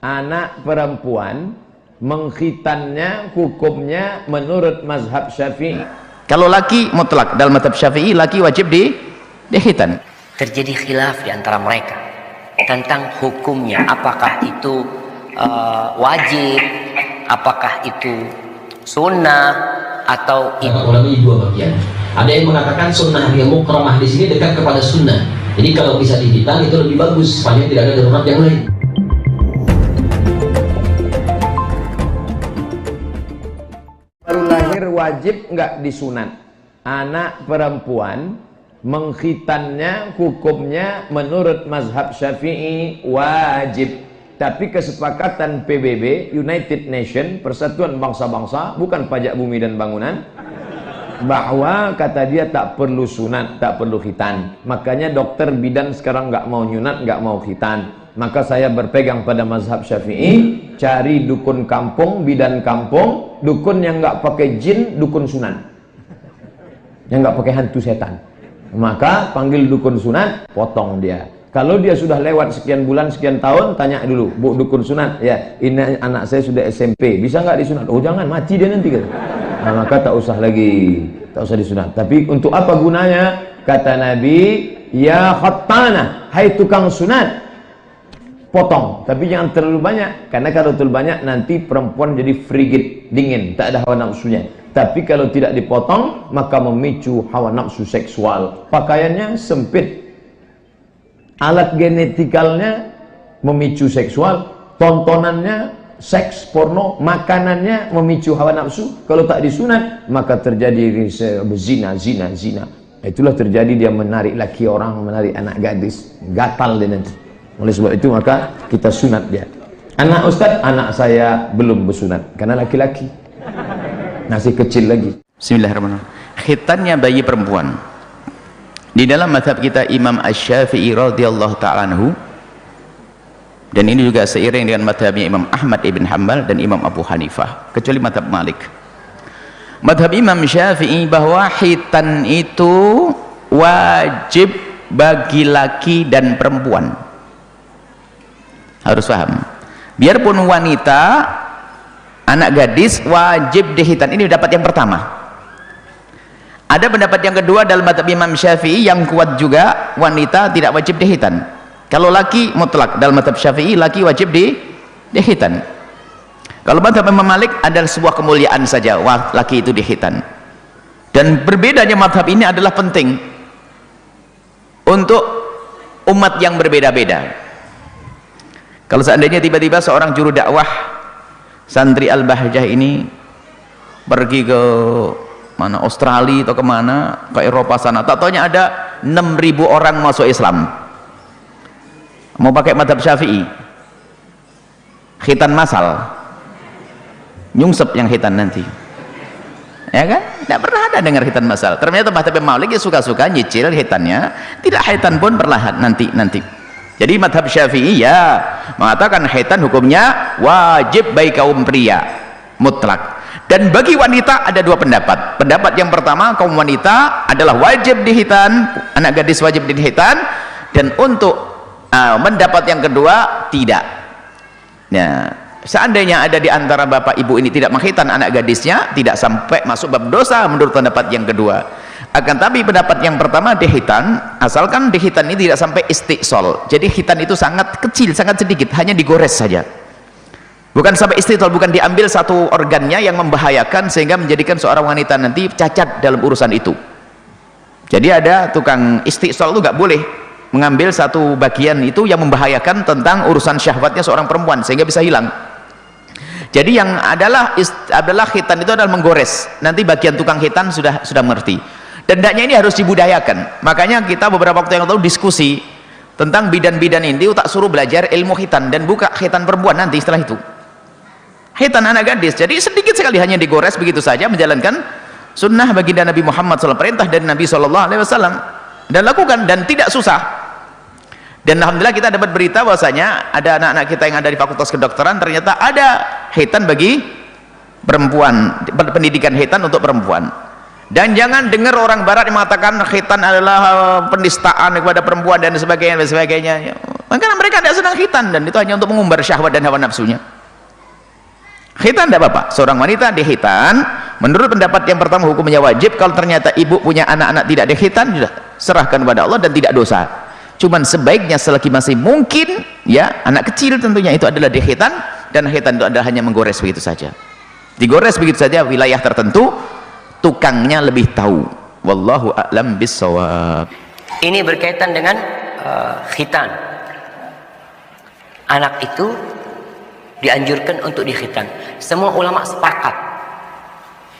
anak perempuan mengkhitannya hukumnya menurut mazhab Syafi'i. Kalau laki mutlak dalam mazhab Syafi'i, laki wajib dikhitan. Terjadi khilaf di antara mereka tentang hukumnya, apakah itu wajib, apakah itu sunnah, atau itu. Ulama ini dua bagian. Ada yang mengatakan sunnah yang mukramah di sini dekat kepada sunnah. Jadi kalau bisa dihitan itu lebih bagus, supaya tidak ada darurat yang lain. Baru lahir wajib nggak disunat. Anak perempuan mengkhitannya hukumnya menurut mazhab Syafi'i wajib. Tapi kesepakatan PBB, United Nation, Persatuan Bangsa-Bangsa, bukan pajak bumi dan bangunan, bahwa kata dia tak perlu sunat, tak perlu khitan. Makanya dokter bidan sekarang nggak mau nyunat, nggak mau khitan. Maka saya berpegang pada mazhab Syafi'i, cari dukun kampung, bidan kampung, dukun yang nggak pakai jin, dukun sunat, yang nggak pakai hantu setan. Maka panggil dukun sunat, potong dia. Kalau dia sudah lewat sekian bulan, sekian tahun, tanya dulu, Bu dukun sunat, ya ini anak saya sudah SMP, bisa nggak disunat? Oh jangan, mati dia nanti kan. Nah, maka tak usah lagi, tak usah disunat. Tapi untuk apa gunanya? Kata Nabi, ya khattana, hai tukang sunat, potong. Tapi jangan terlalu banyak, karena kalau terlalu banyak nanti perempuan jadi frigid, dingin, tak ada hawa nafsunya. Tapi kalau tidak dipotong, maka memicu hawa nafsu seksual. Pakaiannya sempit, alat genetikalnya memicu seksual, tontonannya seks, porno, makanannya memicu hawa nafsu. Kalau tak disunat, maka terjadi zina. Itulah terjadi, dia menarik laki orang, menarik anak gadis, gatal dia nanti. Oleh sebab itu maka kita sunat dia. Anak Ustaz, anak saya belum bersunat karena laki-laki, masih kecil lagi. Bismillahirrahmanirrahim. Khitannya bayi perempuan. Di dalam mazhab kita Imam Asy-Syafi'i radhiyallahu ta'ala anhu, dan ini juga seiring dengan mazhabnya Imam Ahmad ibn Hanbal dan Imam Abu Hanifah, kecuali mazhab Malik. Mazhab Imam Syafi'i bahwa khitan itu wajib bagi laki dan perempuan. Harus paham. Biarpun wanita, anak gadis wajib dihitan. Ini dapat yang pertama. Ada pendapat yang kedua dalam mazhab Imam Syafi'i yang kuat juga, wanita tidak wajib dihitan. Kalau laki mutlak dalam mazhab Syafi'i, laki wajib dihitan. Kalau mazhab Imam Malik adalah sebuah kemuliaan saja, wah, laki itu dihitan. Dan berbedanya mazhab ini adalah penting untuk umat yang berbeda-beda. Kalau seandainya tiba-tiba seorang juru dakwah santri Al-Bahjah ini pergi ke mana, Australia atau kemana, ke Eropa sana, tak taunya ada 6.000 orang masuk Islam, mau pakai mazhab Syafi'i, khitan massal, nyungsep yang khitan nanti, ya kan? Tidak pernah ada dengar khitan massal. Ternyata mazhab Malik suka-suka nyicil khitannya, tidak khitan pun perlahan nanti. Jadi mazhab Syafi'i ya mengatakan khitan hukumnya wajib bagi kaum pria mutlak. Dan bagi wanita ada dua pendapat. Pendapat yang pertama, kaum wanita adalah wajib dihitan, anak gadis wajib dihitan, dan untuk pendapat yang kedua tidak. Nah, seandainya ada di antara bapak ibu ini tidak menghitan anak gadisnya, tidak sampai masuk bab dosa menurut pendapat yang kedua. Akan tapi pendapat yang pertama dihitan, asalkan dihitan ini tidak sampai istiqsal. Jadi hitan itu sangat kecil, sangat sedikit, hanya digores saja. Bukan sampai istiqsal, bukan diambil satu organnya yang membahayakan sehingga menjadikan seorang wanita nanti cacat dalam urusan itu. Jadi ada tukang istiqsal itu nggak boleh mengambil satu bagian itu yang membahayakan tentang urusan syahwatnya seorang perempuan sehingga bisa hilang. Jadi yang adalah khitan itu adalah menggores. Nanti bagian tukang khitan sudah mengerti. Dan hendaknya ini harus dibudayakan. Makanya kita beberapa waktu yang lalu diskusi tentang bidan-bidan ini, tak suruh belajar ilmu khitan dan buka khitan perempuan nanti setelah itu. Khitan anak gadis, jadi sedikit sekali hanya digores begitu saja, menjalankan sunnah baginda Nabi Muhammad SAW, perintah dari Nabi SAW, dan lakukan, dan tidak susah. Dan alhamdulillah kita dapat berita bahwasanya ada anak-anak kita yang ada di fakultas kedokteran, ternyata ada khitan bagi perempuan, pendidikan khitan untuk perempuan. Dan jangan dengar orang barat yang mengatakan khitan adalah penistaan kepada perempuan dan sebagainya. Makanya mereka tidak senang khitan, dan itu hanya untuk mengumbar syahwat dan hawa nafsunya. Khitan tidak apa-apa, seorang wanita dikhitan menurut pendapat yang pertama hukumnya wajib. Kalau ternyata ibu punya anak-anak tidak dikhitan, sudah serahkan kepada Allah dan tidak dosa. Cuman sebaiknya selagi masih mungkin, ya, anak kecil tentunya, itu adalah dikhitan, dan khitan itu adalah hanya menggores begitu saja, digores begitu saja, wilayah tertentu, tukangnya lebih tahu. Wallahu a'lam bissawab. Ini berkaitan dengan khitan. Anak itu dianjurkan untuk dikhitan. Semua ulama sepakat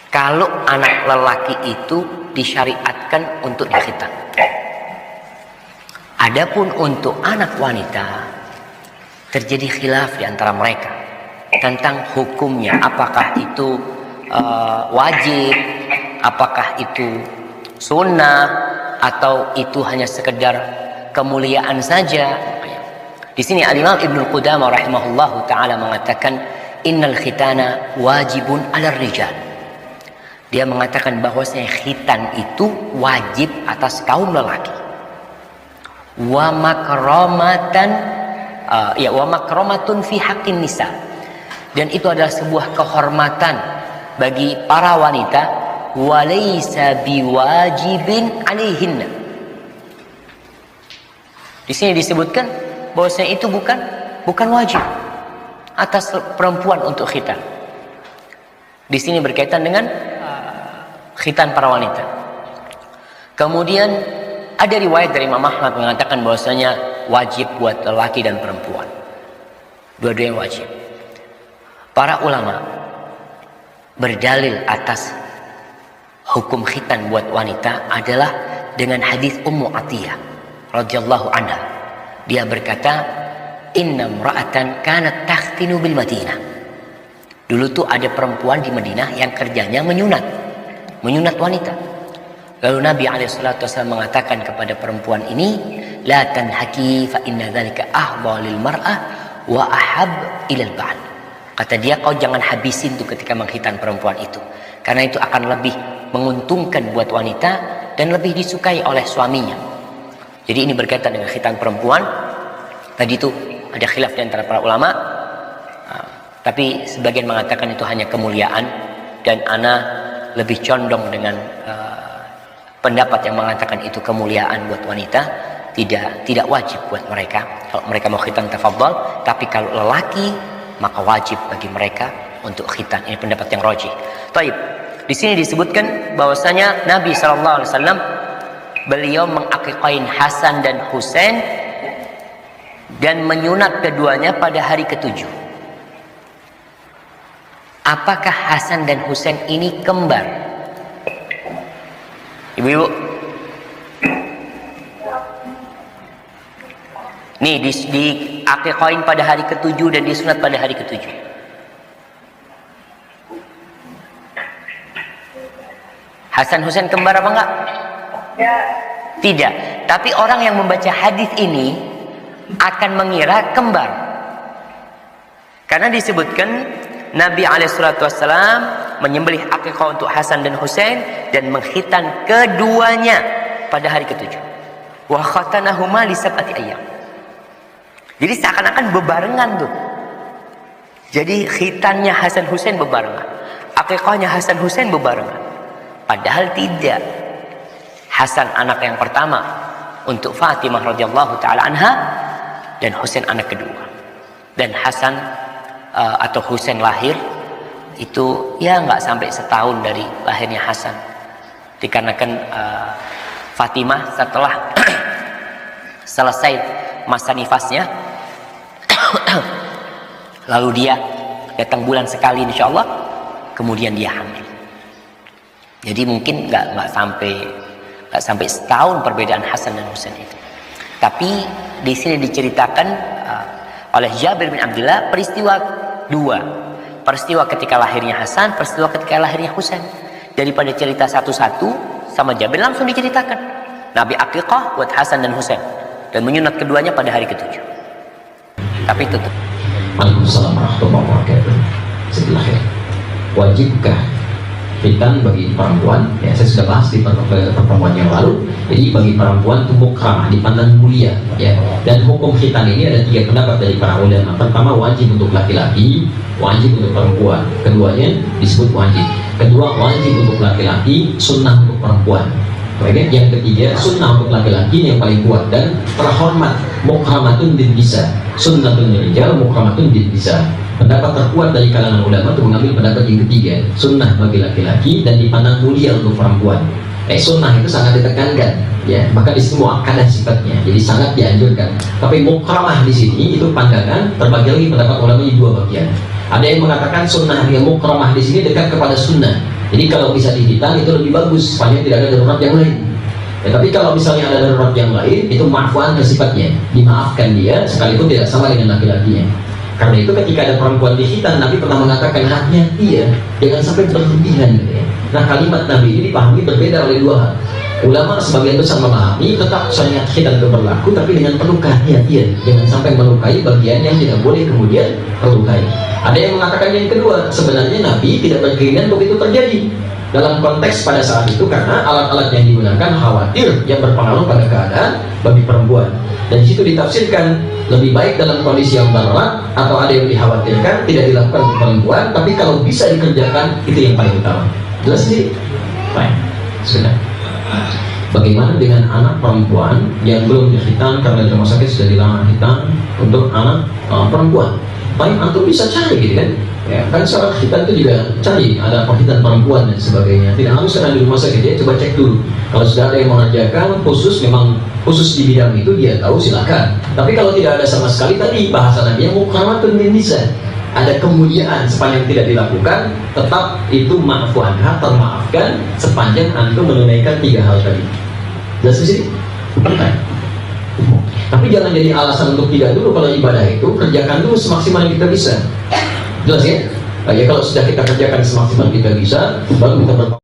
kalau anak lelaki itu disyariatkan untuk dikhitan. Adapun untuk anak wanita, terjadi khilaf di antara mereka tentang hukumnya, apakah itu wajib, apakah itu sunnah, atau itu hanya sekedar kemuliaan saja. Di sini Al-Imam Ibnu Qudamah rahimahullahu taala mengatakan innal khitana wajibun 'alar rijal. Dia mengatakan bahwasanya khitan itu wajib atas kaum lelaki. Wa makramatan wa makramatun fi haqqin nisa. Dan itu adalah sebuah kehormatan bagi para wanita, walaysa biwajibin 'alaihinna. Di sini disebutkan bahwasanya itu bukan wajib atas perempuan untuk khitan. Di sini berkaitan dengan khitan para wanita. Kemudian ada riwayat dari Imam Ahmad mengatakan bahwasanya wajib buat lelaki dan perempuan, dua-duanya wajib. Para ulama berdalil atas hukum khitan buat wanita adalah dengan hadis Ummu Atiyah radhiyallahu anha. Dia berkata, inna imra'atan kanat takhtinu bil Madinah. Dulu tuh ada perempuan di Madinah yang kerjanya menyunat wanita. Lalu Nabi SAW mengatakan kepada perempuan ini, la tanhaki fa inna dzalika ahba lil mar'ah wa ahab ilal ba'al. Kata dia, kau jangan habisin tuh ketika menghitan perempuan itu, karena itu akan lebih menguntungkan buat wanita dan lebih disukai oleh suaminya. Jadi ini berkaitan dengan khitan perempuan. Tadi itu ada khilaf di antara para ulama, tapi sebagian mengatakan itu hanya kemuliaan, dan ana lebih condong dengan pendapat yang mengatakan itu kemuliaan buat wanita, tidak wajib buat mereka. Kalau mereka mau khitan tafadhal, tapi kalau lelaki maka wajib bagi mereka untuk khitan. Ini pendapat yang rajih. Baik, di sini disebutkan bahwasanya Nabi SAW beliau mengaqiqain Hasan dan Husain dan menyunat keduanya pada hari ke-7. Apakah Hasan dan Husain ini kembar? Ibu-ibu, nih diaqiqain pada hari ke-7 dan disunat pada hari ke-7. Hasan Husain kembar apa enggak? Tidak. Tapi orang yang membaca hadis ini akan mengira kembar, karena disebutkan Nabi SAW menyembelih akikah untuk Hasan dan Husain dan menghitan keduanya pada hari ke-7. Wa khatanahuma li sab'ati ayyam. Jadi seakan-akan bebarengan tuh. Jadi khitannya Hasan Husain bebarengan, akikahnya Hasan Husain bebarengan. Padahal tidak. Hasan anak yang pertama untuk Fatimah radhiyallahu taala anha, dan Husain anak kedua. Dan Hasan atau Husain lahir itu ya nggak sampai setahun dari lahirnya Hasan, dikarenakan Fatimah setelah selesai masa nifasnya lalu dia datang bulan sekali insyaallah, kemudian dia hamil. Jadi mungkin nggak sampai setahun perbedaan Hasan dan Husain itu. Tapi di sini diceritakan oleh Jabir bin Abdullah peristiwa dua, peristiwa ketika lahirnya Hasan, peristiwa ketika lahirnya Husain. Daripada cerita satu-satu sama Jabir, langsung diceritakan Nabi aqiqah buat Hasan dan Husain dan menyunat keduanya pada hari ke-7. Tapi tutup. Waalaikumsalam warahmatullahi wabarakatuh. Setelah ya, wajibkah khitan bagi perempuan, ya saya sudah bahas di pertemuan yang lalu. Jadi bagi perempuan itu mukramah, dipandang mulia, ya. Dan hukum khitan ini ada 3 pendapat dari para ulama. Pertama, wajib untuk laki-laki, wajib untuk perempuan. Keduanya disebut wajib. Kedua, wajib untuk laki-laki, sunnah untuk perempuan. Yang ketiga, sunnah untuk laki-laki yang paling kuat dan terhormat, mukramatun bin nisa, sunnatun rijal, mukramatun bin nisa. Pendapat terkuat dari kalangan ulama itu mengambil pendapat yang ketiga, sunnah bagi laki-laki dan dipandang mulia untuk perempuan. Sunnah itu sangat ditekankan, ya, maka di situ muakkadah sifatnya, jadi sangat dianjurkan. Tapi mukramah di sini itu pandangan terbagi lagi pendapat ulama di 2 bagian. Ada yang mengatakan sunnah yang mukramah di sini dekat kepada sunnah. Jadi kalau bisa dihitan itu lebih bagus, supaya tidak ada darurat yang lain. Ya, tapi kalau misalnya ada darurat yang lain, itu ma'fuan sifatnya, dimaafkan dia sekalipun tidak sama dengan laki-lakinya. Karena itu ketika ada perempuan dihitan, Nabi pernah mengatakan hati-hati ya, jangan sampai berlebihan gitu ya. Nah, kalimat Nabi ini dipahami berbeda oleh 2 hal. Ulama sebagian besar memahami tetap syariat khitan itu berlaku, tapi dengan penuh kehati-hatian, jangan sampai melukai bagian yang tidak boleh kemudian terlukai. Ada yang mengatakan yang kedua, sebenarnya Nabi tidak berkeinginan untuk itu terjadi dalam konteks pada saat itu, karena alat-alat yang digunakan khawatir yang berpengaruh pada keadaan bagi perempuan. Dan di situ ditafsirkan lebih baik dalam kondisi yang darurat atau ada yang dikhawatirkan tidak dilakukan untuk perempuan, tapi kalau bisa dikerjakan itu yang paling utama. Jelas sih? Baik, sudah. Bagaimana dengan anak perempuan yang belum dikhitan karena di rumah sakit sudah dilarang khitan untuk anak perempuan? Baik, antum bisa cari gitu kan? Ya, kan syarat khitan itu juga cari ada penghitan perempuan dan sebagainya. Tidak harus ada di rumah sakit, dia coba cek dulu. Kalau sudah ada yang mengerjakan khusus, memang khusus di bidang itu dia tahu, silakan. Tapi kalau tidak ada sama sekali, tadi bahasa Nabi yang mukramatun bin nisa, ada kemuliaan sepanjang tidak dilakukan, tetap itu ma'fu anha, termaafkan sepanjang antum menunaikan 3 hal tadi. Jelas di sini? Tapi jangan jadi alasan untuk tidak dulu. Kalau ibadah itu kerjakan dulu semaksimal yang kita bisa. Jelas ya? Ya, kalau sudah kita kerjakan semaksimal kita bisa, baru kita